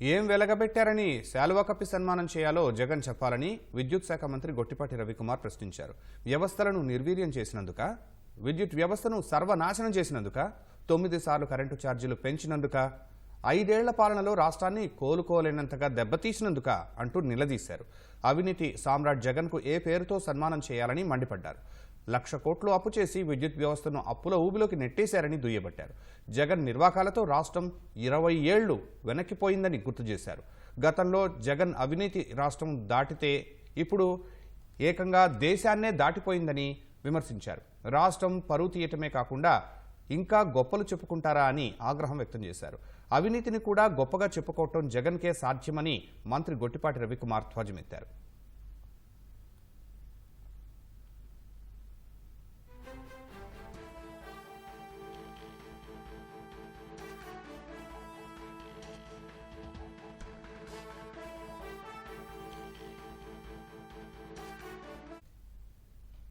ఏం వెలగబెట్టారని శాలువా కప్పి సన్మానం చేయాలో జగన్ చెప్పాలని విద్యుత్ శాఖ మంత్రి గొట్టిపాటి రవికుమార్ ప్రశ్నించారు. వ్యవస్థలను నిర్వీర్యం చేసినందుక, విద్యుత్ వ్యవస్థను సర్వనాశనం చేసినందుక, 9 సార్లు కరెంటు ఛార్జీలు పెంచినందుక, 5 ఏళ్ల పాలనలో రాష్ట్రాన్ని కోలుకోలేనంతగా దెబ్బతీసినందుక అంటూ నిలదీశారు. అవినీతి సామ్రాట్ జగన్కు ఏ పేరుతో సన్మానం చేయాలని మండిపడ్డారు. 1,00,000 కోట్లు అప్పు చేసి విద్యుత్ వ్యవస్థను అప్పుల ఊబిలోకి నెట్టేశారని దుయ్యబట్టారు. జగన్ నిర్వాకాలతో రాష్ట్రం 20 ఏళ్లు వెనక్కిపోయిందని గుర్తు చేశారు. గతంలో జగన్ అవినీతి రాష్ట్రం దాటితే ఇప్పుడు ఏకంగా దేశాన్నే దాటిపోయిందని విమర్శించారు. రాష్ట్రం పరువు తీయటమే కాకుండా ఇంకా గొప్పలు చెప్పుకుంటారా అని ఆగ్రహం వ్యక్తం చేశారు. అవినీతిని కూడా గొప్పగా చెప్పుకోవటం జగన్కే సాధ్యమని మంత్రి గొట్టిపాటి రవికుమార్ ధ్వజమెత్తారు.